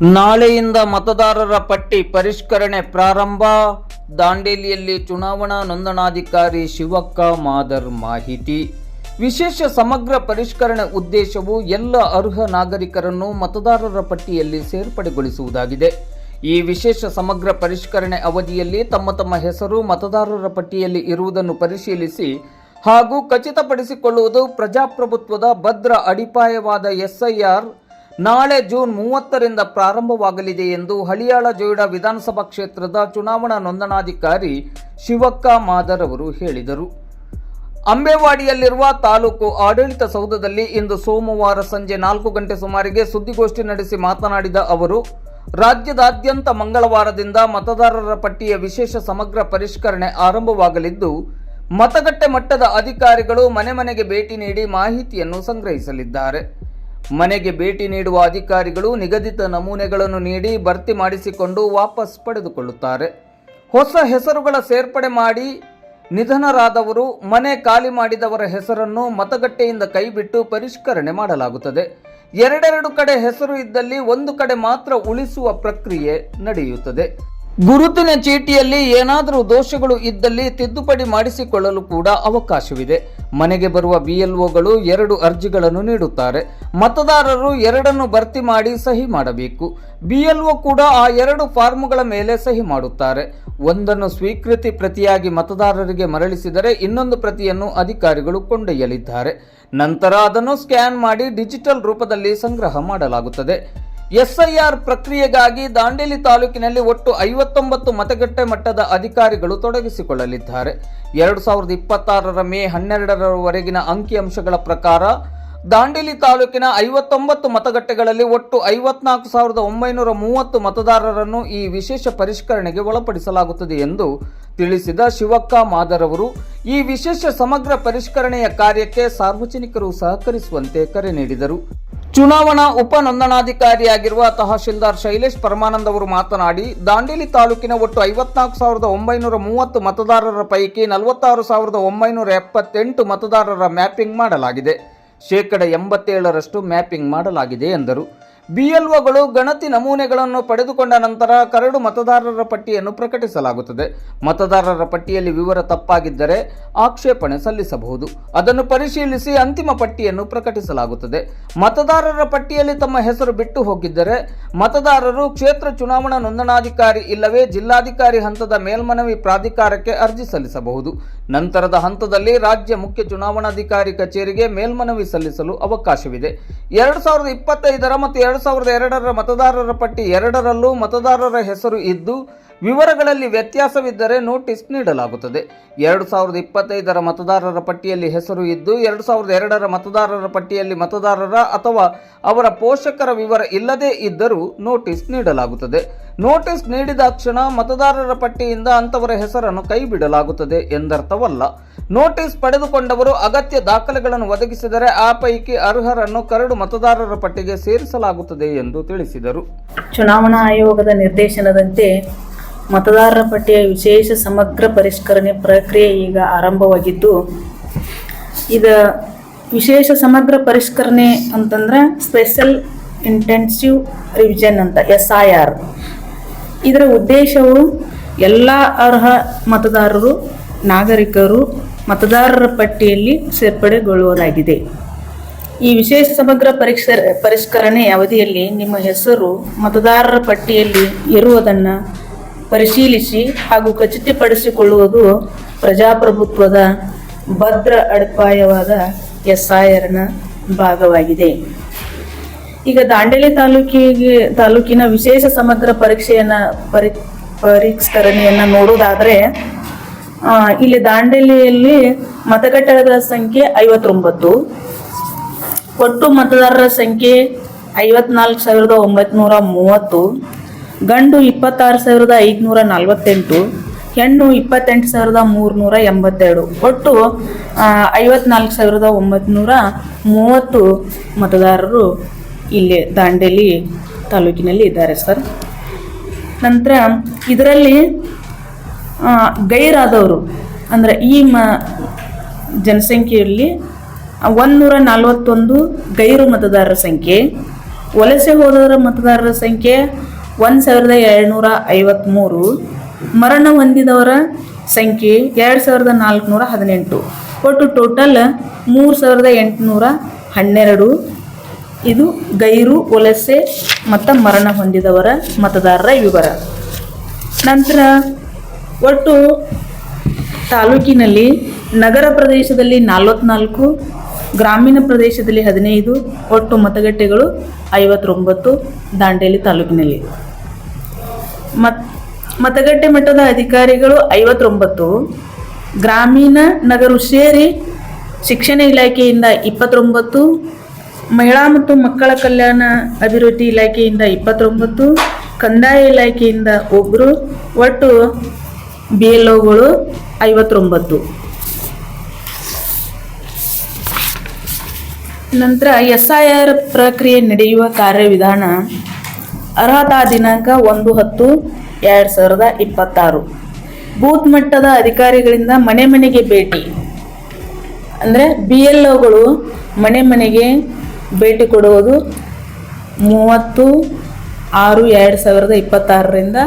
ನಾಳೆಯಿಂದ ಮತದಾರರ ಪಟ್ಟಿ ಪರಿಷ್ಕರಣೆ ಪ್ರಾರಂಭ. ದಾಂಡೇಲಿಯಲ್ಲಿ ಚುನಾವಣಾ ನೋಂದಣಾಧಿಕಾರಿ ಶಿವಕ್ಕ ಮಾದರ್ ಮಾಹಿತಿ. ವಿಶೇಷ ಸಮಗ್ರ ಪರಿಷ್ಕರಣೆ ಉದ್ದೇಶವು ಎಲ್ಲ ಅರ್ಹ ನಾಗರಿಕರನ್ನು ಮತದಾರರ ಪಟ್ಟಿಯಲ್ಲಿ ಸೇರ್ಪಡೆಗೊಳಿಸುವುದಾಗಿದೆ. ಈ ವಿಶೇಷ ಸಮಗ್ರ ಪರಿಷ್ಕರಣೆ ಅವಧಿಯಲ್ಲಿ ತಮ್ಮ ಹೆಸರು ಮತದಾರರ ಪಟ್ಟಿಯಲ್ಲಿ ಇರುವುದನ್ನು ಪರಿಶೀಲಿಸಿ ಹಾಗೂ ಖಚಿತಪಡಿಸಿಕೊಳ್ಳುವುದು ಪ್ರಜಾಪ್ರಭುತ್ವದ ಭದ್ರ ಅಡಿಪಾಯವಾದ ಎಸ್ಐಆರ್ ನಾಳೆ ಜೂನ್ 30ರಿಂದ ಪ್ರಾರಂಭವಾಗಲಿದೆ ಎಂದು ಹಳಿಯಾಳ ಜೋಯಿಡಾ ವಿಧಾನಸಭಾ ಕ್ಷೇತ್ರದ ಚುನಾವಣಾ ನೋಂದಣಾಧಿಕಾರಿ ಶಿವಕ್ಕ ಮಾದರ್ ಅವರು ಹೇಳಿದರು. ಅಂಬೇವಾಡಿಯಲ್ಲಿರುವ ತಾಲೂಕು ಆಡಳಿತ ಸೌಧದಲ್ಲಿ ಇಂದು ಸೋಮವಾರ ಸಂಜೆ 4 ಗಂಟೆ ಸುಮಾರಿಗೆ ಸುದ್ದಿಗೋಷ್ಠಿ ನಡೆಸಿ ಮಾತನಾಡಿದ ಅವರು, ರಾಜ್ಯದಾದ್ಯಂತ ಮಂಗಳವಾರದಿಂದ ಮತದಾರರ ಪಟ್ಟಿಯ ವಿಶೇಷ ಸಮಗ್ರ ಪರಿಷ್ಕರಣೆ ಆರಂಭವಾಗಲಿದ್ದು, ಮತಗಟ್ಟೆ ಮಟ್ಟದ ಅಧಿಕಾರಿಗಳು ಮನೆಗೆ ಭೇಟಿ ನೀಡಿ ಮಾಹಿತಿಯನ್ನು ಸಂಗ್ರಹಿಸಲಿದ್ದಾರೆ. ಮನೆಗೆ ಭೇಟಿ ನೀಡುವ ಅಧಿಕಾರಿಗಳು ನಿಗದಿತ ನಮೂನೆಗಳನ್ನು ನೀಡಿ ಭರ್ತಿ ಮಾಡಿಸಿಕೊಂಡು ವಾಪಸ್ ಪಡೆದುಕೊಳ್ಳುತ್ತಾರೆ. ಹೊಸ ಹೆಸರುಗಳ ಸೇರ್ಪಡೆ ಮಾಡಿ ನಿಧನರಾದವರು, ಮನೆ ಖಾಲಿ ಮಾಡಿದವರ ಹೆಸರನ್ನು ಮತಗಟ್ಟೆಯಿಂದ ಕೈಬಿಟ್ಟು ಪರಿಷ್ಕರಣೆ ಮಾಡಲಾಗುತ್ತದೆ. ಎರಡೆರಡು ಕಡೆ ಹೆಸರು ಇದ್ದಲ್ಲಿ ಒಂದು ಕಡೆ ಮಾತ್ರ ಉಳಿಸುವ ಪ್ರಕ್ರಿಯೆ ನಡೆಯುತ್ತದೆ. ಗುರುತಿನ ಚೀಟಿಯಲ್ಲಿ ಏನಾದರೂ ದೋಷಗಳು ಇದ್ದಲ್ಲಿ ತಿದ್ದುಪಡಿ ಮಾಡಿಸಿಕೊಳ್ಳಲು ಕೂಡ ಅವಕಾಶವಿದೆ. ಮನೆಗೆ ಬರುವ ಬಿಎಲ್ಒಗಳು 2 ಅರ್ಜಿಗಳನ್ನು ನೀಡುತ್ತಾರೆ. ಮತದಾರರು 2 ಭರ್ತಿ ಮಾಡಿ ಸಹಿ ಮಾಡಬೇಕು. ಬಿಎಲ್ಒ ಕೂಡ ಆ 2 ಫಾರ್ಮ್ಗಳ ಮೇಲೆ ಸಹಿ ಮಾಡುತ್ತಾರೆ. ಒಂದನ್ನು ಸ್ವೀಕೃತಿ ಪ್ರತಿಯಾಗಿ ಮತದಾರರಿಗೆ ಮರಳಿಸಿದರೆ ಇನ್ನೊಂದು ಪ್ರತಿಯನ್ನು ಅಧಿಕಾರಿಗಳು ಕೊಂಡೊಯ್ಯಲಿದ್ದಾರೆ. ನಂತರ ಅದನ್ನು ಸ್ಕ್ಯಾನ್ ಮಾಡಿ ಡಿಜಿಟಲ್ ರೂಪದಲ್ಲಿ ಸಂಗ್ರಹ ಮಾಡಲಾಗುತ್ತದೆ. ಎಸ್ಐಆರ್ ಪ್ರಕ್ರಿಯೆಗಾಗಿ ದಾಂಡೇಲಿ ತಾಲೂಕಿನಲ್ಲಿ ಒಟ್ಟು 59 ಮತಗಟ್ಟೆ ಮಟ್ಟದ ಅಧಿಕಾರಿಗಳು ತೊಡಗಿಸಿಕೊಳ್ಳಲಿದ್ದಾರೆ. 2026ರ ಮೇ 12ರವರೆಗಿನ ಅಂಕಿಅಂಶಗಳ ಪ್ರಕಾರ ದಾಂಡೇಲಿ ತಾಲೂಕಿನ 59 ಮತಗಟ್ಟೆಗಳಲ್ಲಿ ಒಟ್ಟು 54,930 ಮತದಾರರನ್ನು ಈ ವಿಶೇಷ ಪರಿಷ್ಕರಣೆಗೆ ಒಳಪಡಿಸಲಾಗುತ್ತದೆ ಎಂದು ತಿಳಿಸಿದ ಶಿವಕ್ಕ ಮಾದರ್ ಅವರು, ಈ ವಿಶೇಷ ಸಮಗ್ರ ಪರಿಷ್ಕರಣೆಯ ಕಾರ್ಯಕ್ಕೆ ಸಾರ್ವಜನಿಕರು ಸಹಕರಿಸುವಂತೆ ಕರೆ ನೀಡಿದರು. ಚುನಾವಣಾ ಉಪ ನೋಂದಣಾಧಿಕಾರಿಯಾಗಿರುವ ತಹಶೀಲ್ದಾರ್ ಶೈಲೇಶ್ ಪರಮಾನಂದ್ ಅವರು ಮಾತನಾಡಿ, ದಾಂಡೇಲಿ ತಾಲೂಕಿನ ಒಟ್ಟು 54,930 ಮತದಾರರ ಪೈಕಿ 46,978 ಮತದಾರರ ಮ್ಯಾಪಿಂಗ್ ಮಾಡಲಾಗಿದೆ. 87% ಮ್ಯಾಪಿಂಗ್ ಮಾಡಲಾಗಿದೆ ಎಂದರು. ಬಿಎಲ್ಒಗಳು ಗಣತಿ ನಮೂನೆಗಳನ್ನು ಪಡೆದುಕೊಂಡ ನಂತರ ಕರಡು ಮತದಾರರ ಪಟ್ಟಿಯನ್ನು ಪ್ರಕಟಿಸಲಾಗುತ್ತದೆ. ಮತದಾರರ ಪಟ್ಟಿಯಲ್ಲಿ ವಿವರ ತಪ್ಪಾಗಿದ್ದರೆ ಆಕ್ಷೇಪಣೆ ಸಲ್ಲಿಸಬಹುದು. ಅದನ್ನು ಪರಿಶೀಲಿಸಿ ಅಂತಿಮ ಪಟ್ಟಿಯನ್ನು ಪ್ರಕಟಿಸಲಾಗುತ್ತದೆ. ಮತದಾರರ ಪಟ್ಟಿಯಲ್ಲಿ ತಮ್ಮ ಹೆಸರು ಬಿಟ್ಟು ಹೋಗಿದ್ದರೆ ಮತದಾರರು ಕ್ಷೇತ್ರ ಚುನಾವಣಾ ನೋಂದಣಾಧಿಕಾರಿ ಇಲ್ಲವೇ ಜಿಲ್ಲಾಧಿಕಾರಿ ಹಂತದ ಮೇಲ್ಮನವಿ ಪ್ರಾಧಿಕಾರಕ್ಕೆ ಅರ್ಜಿ ಸಲ್ಲಿಸಬಹುದು. ನಂತರದ ಹಂತದಲ್ಲಿ ರಾಜ್ಯ ಮುಖ್ಯ ಚುನಾವಣಾಧಿಕಾರಿ ಕಚೇರಿಗೆ ಮೇಲ್ಮನವಿ ಸಲ್ಲಿಸಲು ಅವಕಾಶವಿದೆ. 2025ರ ಮತ್ತು 2002ರ ಮತದಾರರ ಪಟ್ಟಿ ಎರಡರಲ್ಲೂ ಮತದಾರರ ಹೆಸರು ಇದ್ದು ವಿವರಗಳಲ್ಲಿ ವ್ಯತ್ಯಾಸವಿದ್ದರೆ ನೋಟಿಸ್ ನೀಡಲಾಗುತ್ತದೆ. 2025ರ ಮತದಾರರ ಪಟ್ಟಿಯಲ್ಲಿ ಹೆಸರು ಇದ್ದು 2002ರ ಮತದಾರರ ಪಟ್ಟಿಯಲ್ಲಿ ಮತದಾರರ ಅಥವಾ ಅವರ ಪೋಷಕರ ವಿವರ ಇಲ್ಲದೇ ಇದ್ದರೂ ನೋಟಿಸ್ ನೀಡಲಾಗುತ್ತದೆ. ನೋಟಿಸ್ ನೀಡಿದಾಕ್ಷಣ ಮತದಾರರ ಪಟ್ಟಿಯಿಂದ ಅಂತವರ ಹೆಸರನ್ನು ಕೈಬಿಡಲಾಗುತ್ತದೆ ಎಂದರ್ಥವಲ್ಲ. ನೋಟಿಸ್ ಪಡೆದುಕೊಂಡವರು ಅಗತ್ಯ ದಾಖಲೆಗಳನ್ನು ಒದಗಿಸಿದರೆ ಆ ಪೈಕಿ ಅರ್ಹರನ್ನು ಕರಡು ಮತದಾರರ ಪಟ್ಟಿಗೆ ಸೇರಿಸಲಾಗುತ್ತದೆ ಎಂದು ತಿಳಿಸಿದರು. ಚುನಾವಣಾ ಆಯೋಗದ ನಿರ್ದೇಶನದಂತೆ ಮತದಾರರ ಪಟ್ಟಿಯ ವಿಶೇಷ ಸಮಗ್ರ ಪರಿಷ್ಕರಣೆ ಪ್ರಕ್ರಿಯೆ ಈಗ ಆರಂಭವಾಗಿದ್ದು, ಇದು ವಿಶೇಷ ಸಮಗ್ರ ಪರಿಷ್ಕರಣೆ ಅಂತಂದ್ರೆ ಸ್ಪೆಷಲ್ ಇಂಟೆನ್ಸಿವ್ ರಿವಿಷನ್ ಅಂತ SIR. ಇದರ ಉದ್ದೇಶವು ಎಲ್ಲ ಅರ್ಹ ಮತದಾರರು ನಾಗರಿಕರು ಮತದಾರರ ಪಟ್ಟಿಯಲ್ಲಿ ಸೇರ್ಪಡೆಗೊಳ್ಳುವುದಾಗಿದೆ. ಈ ವಿಶೇಷ ಸಮಗ್ರ ಪರಿಷ್ಕರಣೆ ಅವಧಿಯಲ್ಲಿ ನಿಮ್ಮ ಹೆಸರು ಮತದಾರರ ಪಟ್ಟಿಯಲ್ಲಿ ಇರುವುದನ್ನು ಪರಿಶೀಲಿಸಿ ಹಾಗೂ ಖಚಿತಪಡಿಸಿಕೊಳ್ಳುವುದು ಪ್ರಜಾಪ್ರಭುತ್ವದ ಭದ್ರ ಅಡಿಪಾಯವಾದ SIRನ ಭಾಗವಾಗಿದೆ. ಈಗ ದಾಂಡೇಲಿ ತಾಲೂಕಿನ ವಿಶೇಷ ಸಮಗ್ರ ಪರಿಷ್ಕರಣೆಯನ್ನು ನೋಡೋದಾದರೆ, ಇಲ್ಲಿ ದಾಂಡೇಲಿಯಲ್ಲಿ ಮತಗಟ್ಟೆಗಳ ಸಂಖ್ಯೆ 59, ಒಟ್ಟು ಮತದಾರರ ಸಂಖ್ಯೆ 54,930, ಗಂಡು 26,548, ಹೆಣ್ಣು 28,382, ಒಟ್ಟು 54,930 ಮತದಾರರು ಇಲ್ಲಿ ದಾಂಡೇಲಿ ತಾಲೂಕಿನಲ್ಲಿ ಇದ್ದಾರೆ ಸರ್. ನಂತರ ಇದರಲ್ಲಿ ಗೈರಾದವರು ಅಂದರೆ ಈ ಜನಸಂಖ್ಯೆಯಲ್ಲಿ 141 ಗೈರು ಮತದಾರರ ಸಂಖ್ಯೆ, ವಲಸೆ ಹೋದವರ ಮತದಾರರ ಸಂಖ್ಯೆ 1753. ಮರಣ ಹೊಂದಿದವರ ಸಂಖ್ಯೆ 2418. ಒಟ್ಟು ಟೋಟಲ್ 3812. ಇದು ಗೈರು ವಲಸೆ ಮತ್ತು ಮರಣ ಹೊಂದಿದವರ ಮತದಾರರ ವಿವರ. ನಂತರ ಒಟ್ಟು ತಾಲೂಕಿನಲ್ಲಿ ನಗರ ಪ್ರದೇಶದಲ್ಲಿ 44, ಗ್ರಾಮೀಣ ಪ್ರದೇಶದಲ್ಲಿ 15, ಒಟ್ಟು ಮತಗಟ್ಟೆಗಳು 59 ದಾಂಡೇಲಿ ತಾಲೂಕಿನಲ್ಲಿ. ಮತಗಟ್ಟೆ ಮಟ್ಟದ ಅಧಿಕಾರಿಗಳು 59, ಗ್ರಾಮೀಣ ನಗರ ಸೇರಿ ಶಿಕ್ಷಣ ಇಲಾಖೆಯಿಂದ 29, ಮಹಿಳಾ ಮತ್ತು ಮಕ್ಕಳ ಕಲ್ಯಾಣ ಅಭಿವೃದ್ಧಿ ಇಲಾಖೆಯಿಂದ 29, ಕಂದಾಯ ಇಲಾಖೆಯಿಂದ 1, ಒಟ್ಟು BLOಗಳು 59. ನಂತರ SIR ಪ್ರಕ್ರಿಯೆ ನಡೆಯುವ ಕಾರ್ಯವಿಧಾನ. ಅರ್ಹತಾ ದಿನಾಂಕ 1/10/2026. ಬೂತ್ ಮಟ್ಟದ ಅಧಿಕಾರಿಗಳಿಂದ ಮನೆ ಮನೆಗೆ ಭೇಟಿ. ಅಂದರೆ BLOಗಳು ಮನೆ ಮನೆಗೆ ಭೇಟಿ ಕೊಡುವುದು 30/6/2026ರಿಂದ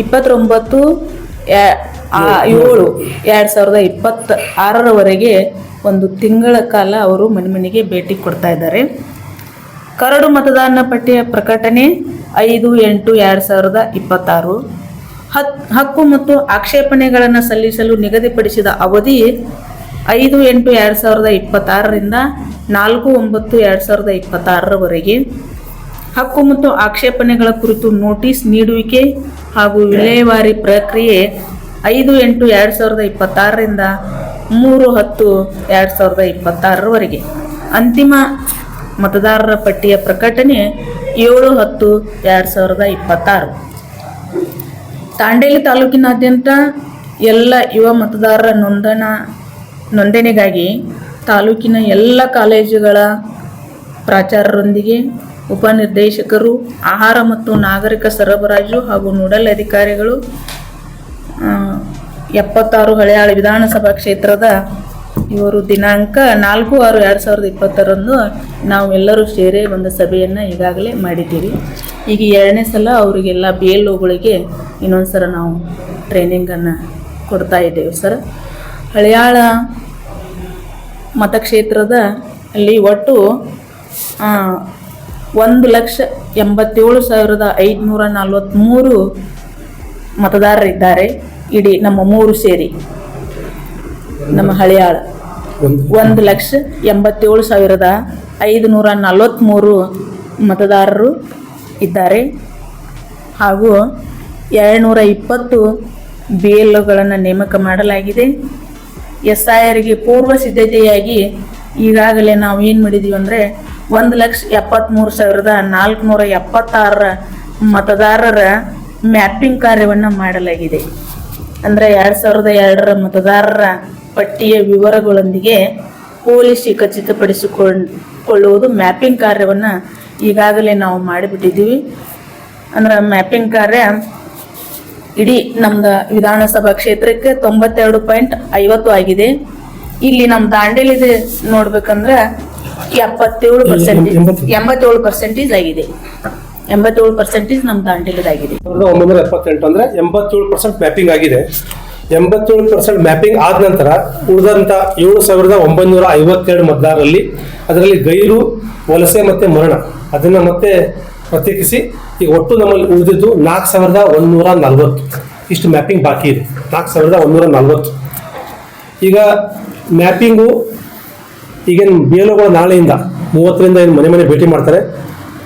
29/7/2026ರವರೆಗೆ ಒಂದು ತಿಂಗಳ ಕಾಲ ಅವರು ಮನೆ ಮನೆಗೆ ಭೇಟಿ ಕೊಡ್ತಾ ಇದ್ದಾರೆ. ಕರಡು ಮತದಾನ ಪಟ್ಟಿಯ ಪ್ರಕಟಣೆ 5/8/2026. ಹಕ್ಕು ಮತ್ತು ಆಕ್ಷೇಪಣೆಗಳನ್ನು ಸಲ್ಲಿಸಲು ನಿಗದಿಪಡಿಸಿದ ಅವಧಿ 5/8/2026ರಿಂದ 4/9/2026ರವರೆಗೆ. ಹಕ್ಕು ಮತ್ತು ಆಕ್ಷೇಪಣೆಗಳ ಕುರಿತು ನೋಟಿಸ್ ನೀಡುವಿಕೆ ಹಾಗೂ ವಿಲೇವಾರಿ ಪ್ರಕ್ರಿಯೆ 5/8/2026ರಿಂದ 3/10/2026ರವರೆಗೆ. ಅಂತಿಮ ಮತದಾರರ ಪಟ್ಟಿಯ ಪ್ರಕಟಣೆ 7/10/2026. ದಾಂಡೇಲಿ ತಾಲೂಕಿನಾದ್ಯಂತ ಎಲ್ಲ ಯುವ ಮತದಾರರ ನೋಂದಣಿಗಾಗಿ ತಾಲೂಕಿನ ಎಲ್ಲ ಕಾಲೇಜುಗಳ ಪ್ರಾಚಾರ್ಯರೊಂದಿಗೆ ಉಪನಿರ್ದೇಶಕರು, ಆಹಾರ ಮತ್ತು ನಾಗರಿಕ ಸರಬರಾಜು ಹಾಗೂ ನೋಡಲ್ ಅಧಿಕಾರಿಗಳು 76 ಹಳೆಯಾಳ ವಿಧಾನಸಭಾ ಕ್ಷೇತ್ರದ ಇವರು ದಿನಾಂಕ 4/6/2020ರಂದು ನಾವು ಎಲ್ಲರೂ ಸೇರಿ ಒಂದು ಸಭೆಯನ್ನು ಈಗಾಗಲೇ ಮಾಡಿದ್ದೀವಿ. ಈಗ 2ನೇ ಸಲ ಅವರಿಗೆಲ್ಲ BLOಗಳಿಗೆ ಇನ್ನೊಂದು ಸಲ ನಾವು ಟ್ರೈನಿಂಗನ್ನು ಕೊಡ್ತಾ ಇದ್ದೇವೆ ಸರ್. ಹಳೆಯಾಳ ಮತಕ್ಷೇತ್ರದ ಅಲ್ಲಿ ಒಟ್ಟು 1,87,543 ಮತದಾರರಿದ್ದಾರೆ. ಇಡೀ ನಮ್ಮ 3 ಸೇರಿ ನಮ್ಮ ಹಳೆಯಾಳ 1,87,543 ಮತದಾರರು ಇದ್ದಾರೆ. ಹಾಗೂ 220 BLOಗಳನ್ನು ನೇಮಕ ಮಾಡಲಾಗಿದೆ. SIRಗೆ ಪೂರ್ವ ಸಿದ್ಧತೆಯಾಗಿ ಈಗಾಗಲೇ ನಾವು ಏನು ಮಾಡಿದ್ದೀವಿ ಅಂದರೆ 1,73,476 ಮತದಾರರ ಮ್ಯಾಪಿಂಗ್ ಕಾರ್ಯವನ್ನು ಮಾಡಲಾಗಿದೆ. ಅಂದರೆ 2002ರ ಮತದಾರರ ಪಟ್ಟಿಯ ವಿವರಗಳೊಂದಿಗೆ ಹೋಲಿಸಿ ಖಚಿತಪಡಿಸಿಕೊಳ್ಳುವುದು ಮ್ಯಾಪಿಂಗ್ ಕಾರ್ಯವನ್ನು ಈಗಾಗಲೇ ನಾವು ಮಾಡಿಬಿಟ್ಟಿದ್ದೀವಿ. ಅಂದ್ರೆ ಮ್ಯಾಪಿಂಗ್ ಕಾರ್ಯ ಇಡೀ ನಮ್ದು ವಿಧಾನಸಭಾ ಕ್ಷೇತ್ರಕ್ಕೆ 92.50 ಆಗಿದೆ. ಇಲ್ಲಿ ನಮ್ಮ ದಾಂಡೇಲಿದೆ ನೋಡ್ಬೇಕಂದ್ರೆ 87% ಆಗಿದೆ. 87% ನಮ್ಮ ದಾಂಡೇಲಿದಾಗಿದೆ. 978 ಅಂದ್ರೆ 87% ಮ್ಯಾಪಿಂಗ್ ಆಗಿದೆ. 87% ಮ್ಯಾಪಿಂಗ್ ಆದ ನಂತರ ಉಳಿದಂತ 7,952 ಮತದಾರರಲ್ಲಿ ಅದರಲ್ಲಿ ಗೈರು, ವಲಸೆ ಮತ್ತೆ ಮರಣ ಅದನ್ನ ಮತ್ತೆ ಪ್ರತ್ಯೇಕಿಸಿ ಈಗ ಒಟ್ಟು ನಮ್ಮಲ್ಲಿ ಉಳಿದಿದ್ದು 4,140 ಇಷ್ಟು ಮ್ಯಾಪಿಂಗ್ ಬಾಕಿ ಇದೆ. 4,140. ಈಗ ಮ್ಯಾಪಿಂಗು ಈಗೇನು BLOಗಳು ನಾಳೆಯಿಂದ 30ರಿಂದ ಏನು ಮನೆ ಮನೆ ಭೇಟಿ ಮಾಡ್ತಾರೆ,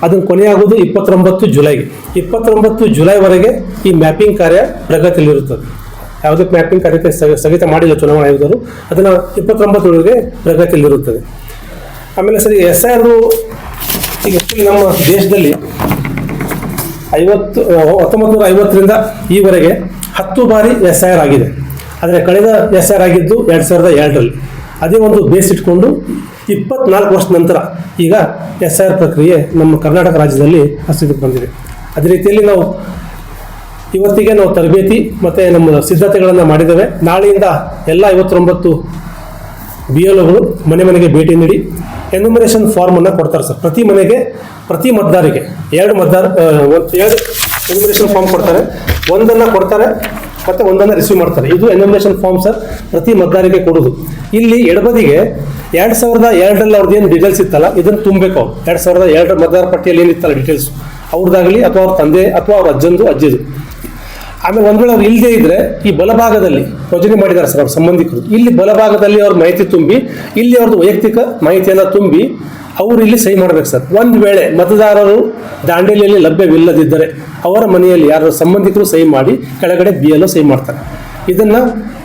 ಅದನ್ನು ಕೊನೆಯಾಗೋದು 29 ಜುಲೈಗೆ. 29 ಜುಲೈವರೆಗೆ ಈ ಮ್ಯಾಪಿಂಗ್ ಕಾರ್ಯ ಪ್ರಗತಿಯಲ್ಲಿರುತ್ತದೆ. ಯಾವುದೇ ಮ್ಯಾಪಿಂಗ್ ಕಾರ್ಯಕ್ಕೆ ಸ್ಥಗಿತ ಮಾಡಿಲ್ಲ ಚುನಾವಣಾ ಆಯೋಗದವರು, ಅದನ್ನು 29ರವರೆಗೆ ಪ್ರಗತಿಯಲ್ಲಿರುತ್ತದೆ. ಆಮೇಲೆ ಸರಿ SIR ಈಗ ನಮ್ಮ ದೇಶದಲ್ಲಿ 1950ರಿಂದ ಈವರೆಗೆ 10 ಬಾರಿ SIR ಆಗಿದೆ. ಆದರೆ ಕಳೆದ SIR ಆಗಿದ್ದು 2002ರಲ್ಲಿ. ಅದೇ ಒಂದು ಬೇಸ್ ಇಟ್ಕೊಂಡು 24 ವರ್ಷದ ನಂತರ ಈಗ SIR ಪ್ರಕ್ರಿಯೆ ನಮ್ಮ ಕರ್ನಾಟಕ ರಾಜ್ಯದಲ್ಲಿ ಅಸ್ತಿತ್ವಕ್ಕೆ ಬಂದಿದೆ. ಅದೇ ರೀತಿಯಲ್ಲಿ ನಾವು ಇವತ್ತಿಗೆ ನಾವು ತರಬೇತಿ ಮತ್ತು ನಮ್ಮ ಸಿದ್ಧತೆಗಳನ್ನು ಮಾಡಿದ್ದೇವೆ. ನಾಳೆಯಿಂದ ಎಲ್ಲ 59 BLOಗಳು ಮನೆ ಮನೆಗೆ ಭೇಟಿ ನೀಡಿ ಎನ್ಯುಮರೇಷನ್ ಫಾರ್ಮನ್ನು ಕೊಡ್ತಾರೆ ಸರ್. ಪ್ರತಿ ಮನೆಗೆ ಪ್ರತಿ ಮತದಾರಿಗೆ ಎರಡು ಎನ್ಯುಮರೇಷನ್ ಫಾರ್ಮ್ ಕೊಡ್ತಾರೆ. ಒಂದನ್ನು ಕೊಡ್ತಾರೆ ಮತ್ತು ಒಂದನ್ನು ರಿಸೀವ್ ಮಾಡ್ತಾರೆ. ಇದು ಎನ್ಯುಮರೇಷನ್ ಫಾರ್ಮ್ ಸರ್, ಪ್ರತಿ ಮತದಾರಿಗೆ ಕೊಡೋದು. ಇಲ್ಲಿ ಎಡಬದಿಗೆ 2002ರಲ್ಲಿ ಅವ್ರದ್ದು ಏನು ಡೀಟೇಲ್ಸ್ ಇತ್ತಲ್ಲ ಇದನ್ನು ತುಂಬಬೇಕು. ಅವ್ರು 2002 ಮತದಾರ ಪಟ್ಟಿಯಲ್ಲಿ ಏನಿತ್ತಲ್ಲ ಡೀಟೇಲ್ಸ್ ಅವ್ರದ್ದಾಗಲಿ ಅಥವಾ ಅವ್ರ ತಂದೆ ಅಥವಾ ಅವ್ರ ಅಜ್ಜಿದು. ಆಮೇಲೆ ಒಂದು ವೇಳೆ ಅವ್ರು ಇಲ್ಲದೇ ಇದ್ರೆ ಈ ಬಲಭಾಗದಲ್ಲಿ ಯೋಜನೆ ಮಾಡಿದ್ದಾರೆ ಸರ್ ಅವ್ರ ಸಂಬಂಧಿಕರು. ಇಲ್ಲಿ ಬಲಭಾಗದಲ್ಲಿ ಅವ್ರ ಮಾಹಿತಿ ತುಂಬಿ ಇಲ್ಲಿ ಅವ್ರದ್ದು ವೈಯಕ್ತಿಕ ಮಾಹಿತಿಯನ್ನು ತುಂಬಿ ಅವರು ಇಲ್ಲಿ ಸಹಿ ಮಾಡ್ಬೇಕು ಸರ್. ಒಂದು ವೇಳೆ ಮತದಾರರು ದಾಂಡೇಲಿಯಲ್ಲಿ ಲಭ್ಯವಿಲ್ಲದಿದ್ದರೆ ಅವರ ಮನೆಯಲ್ಲಿ ಯಾರು ಸಂಬಂಧಿಕರು ಸಹಿ ಮಾಡಿ ಕೆಳಗಡೆ BLO ಸಹಿ ಮಾಡ್ತಾರೆ. ಇದನ್ನು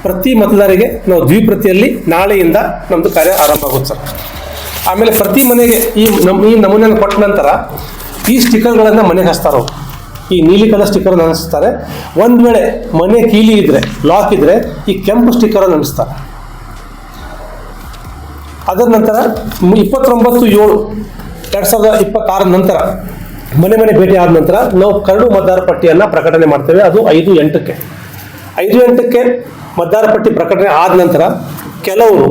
ಪ್ರತಿ ಮತದಾರಿಗೆ ನಾವು ದ್ವಿಪ್ರತಿಯಲ್ಲಿ ನಾಳೆಯಿಂದ ನಮ್ಮದು ಕಾರ್ಯ ಆರಂಭ ಆಗುತ್ತೆ ಸರ್. ಆಮೇಲೆ ಪ್ರತಿ ಮನೆಗೆ ಈ ನಮೂನೆಯನ್ನು ಕೊಟ್ಟ ನಂತರ ಈ ಸ್ಟಿಕ್ಕರ್ಗಳನ್ನು ಮನೆಗೆ ಹಚ್ತಾರೆ. ಅವರು ಈ ನೀಲಿ ಕಲರ್ ಸ್ಟಿಕ್ಕರನ್ನು ಅಂಟಿಸ್ತಾರೆ. ಒಂದು ವೇಳೆ ಮನೆ ಕೀಲಿ ಇದ್ದರೆ ಲಾಕ್ ಇದ್ದರೆ ಈ ಕೆಂಪು ಸ್ಟಿಕ್ಕರನ್ನು ಅಂಟಿಸ್ತಾರೆ. ಅದರ ನಂತರ 29/7/2026 ನಂತರ ಮನೆ ಭೇಟಿ ಆದ ನಂತರ ನಾವು ಕರಡು ಮತದಾರ ಪಟ್ಟಿಯನ್ನು ಪ್ರಕಟಣೆ ಮಾಡ್ತೇವೆ. ಅದು 5/8ಕ್ಕೆ ಮತದಾರ ಪಟ್ಟಿ ಪ್ರಕಟಣೆ ಆದ ನಂತರ ಕೆಲವರು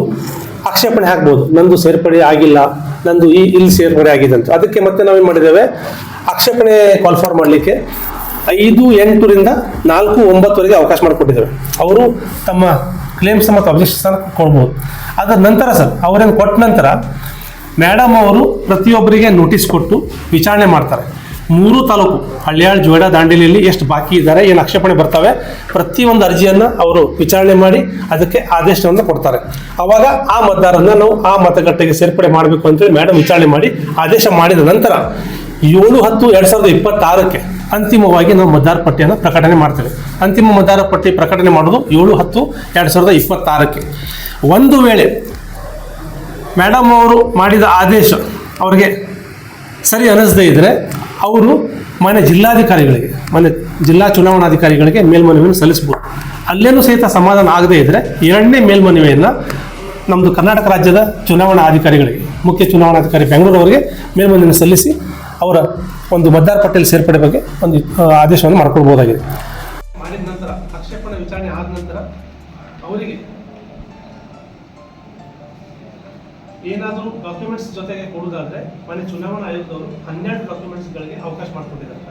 ಆಕ್ಷೇಪಣೆ ಹಾಕ್ಬೋದು, ನಂದು ಸೇರ್ಪಡೆ ಆಗಿಲ್ಲ, ನಂದು ಇಲ್ಲಿ ಸೇರ್ಪಡೆ ಆಗಿದೆ ಅಂತ. ಅದಕ್ಕೆ ಮತ್ತೆ ನಾವೇನು ಮಾಡಿದ್ದೇವೆ, ಆಕ್ಷೇಪಣೆ ಕಾಲ್ಫಾರ್ ಮಾಡಲಿಕ್ಕೆ 5/8ರಿಂದ 4/9ವರೆಗೆ ಅವಕಾಶ ಮಾಡಿಕೊಟ್ಟಿದ್ದೇವೆ. ಅವರು ತಮ್ಮ ಕ್ಲೇಮ್ಸ್ ಮತ್ತು ಅಬ್ಜೆಕ್ಷನ್ ಕೊಡ್ಬೋದು. ಅದರ ನಂತರ ಸರ್ ಅವರೇನು ಕೊಟ್ಟ ನಂತರ ಮೇಡಮ್ ಅವರು ಪ್ರತಿಯೊಬ್ಬರಿಗೆ ನೋಟಿಸ್ ಕೊಟ್ಟು ವಿಚಾರಣೆ ಮಾಡ್ತಾರೆ. 3 ತಾಲೂಕು ಹಳ್ಯಾಳ್, ಜೋಯಿಡಾ, ದಾಂಡೇಲಿಯಲ್ಲಿ ಎಷ್ಟು ಬಾಕಿ ಇದ್ದಾರೆ, ಏನು ಆಕ್ಷೇಪಣೆ ಬರ್ತವೆ, ಪ್ರತಿಯೊಂದು ಅರ್ಜಿಯನ್ನು ಅವರು ವಿಚಾರಣೆ ಮಾಡಿ ಅದಕ್ಕೆ ಆದೇಶವನ್ನು ಕೊಡ್ತಾರೆ. ಅವಾಗ ಆ ಮತದಾರನ್ನ ನಾವು ಆ ಮತಗಟ್ಟೆಗೆ ಸೇರ್ಪಡೆ ಮಾಡಬೇಕು ಅಂತೇಳಿ ಮೇಡಮ್ ವಿಚಾರಣೆ ಮಾಡಿ ಆದೇಶ ಮಾಡಿದ ನಂತರ 7/10/2026ಕ್ಕೆ ಅಂತಿಮವಾಗಿ ನಾವು ಮತದಾರ ಪಟ್ಟಿಯನ್ನು ಪ್ರಕಟಣೆ ಮಾಡ್ತೇವೆ. ಅಂತಿಮ ಮತದಾರ ಪಟ್ಟಿ ಪ್ರಕಟಣೆ ಮಾಡೋದು 7/10/2026ಕ್ಕೆ. ಒಂದು ವೇಳೆ ಮೇಡಮ್ ಅವರು ಮಾಡಿದ ಆದೇಶ ಅವರಿಗೆ ಸರಿ ಅನ್ನಿಸದೇ ಇದ್ದರೆ ಅವರು ಜಿಲ್ಲಾಧಿಕಾರಿಗಳಿಗೆ ಜಿಲ್ಲಾ ಚುನಾವಣಾಧಿಕಾರಿಗಳಿಗೆ ಮೇಲ್ಮನವಿಯನ್ನು ಸಲ್ಲಿಸ್ಬೋದು. ಅಲ್ಲೇನೂ ಸಹಿತ ಸಮಾಧಾನ ಆಗದೇ ಇದ್ದರೆ 2ನೇ ಮೇಲ್ಮನವಿಯನ್ನು ನಮ್ಮದು ಕರ್ನಾಟಕ ರಾಜ್ಯದ ಚುನಾವಣಾ ಅಧಿಕಾರಿಗಳಿಗೆ, ಮುಖ್ಯ ಚುನಾವಣಾಧಿಕಾರಿ ಬೆಂಗಳೂರವರಿಗೆ ಮೇಲ್ಮನವಿಯನ್ನು ಸಲ್ಲಿಸಿ ಅವರ ಒಂದು ಮತದಾರ ಪಟ್ಟಿಯಲ್ಲಿ ಸೇರ್ಪಡೆ ಬಗ್ಗೆ ಒಂದು ಆದೇಶವನ್ನು ಮಾಡ್ಕೊಳ್ಬೋದಾಗಿದೆ. ಮಾಡಿದ ನಂತರ ಆಕ್ಷೇಪಣೆ ವಿಚಾರಣೆ ಆದ ನಂತರ ಅವರಿಗೆ ಏನಾದರೂ ಡಾಕ್ಯುಮೆಂಟ್ಸ್ ಜೊತೆಗೆ ಕೊಡುವುದಾದರೆ ಚುನಾವಣಾ ಆಯೋಗದವರು 12 ಡಾಕ್ಯುಮೆಂಟ್ಸ್ಗಳಿಗೆ ಅವಕಾಶ ಮಾಡಿಕೊಟ್ಟಿದ್ದಾರೆ.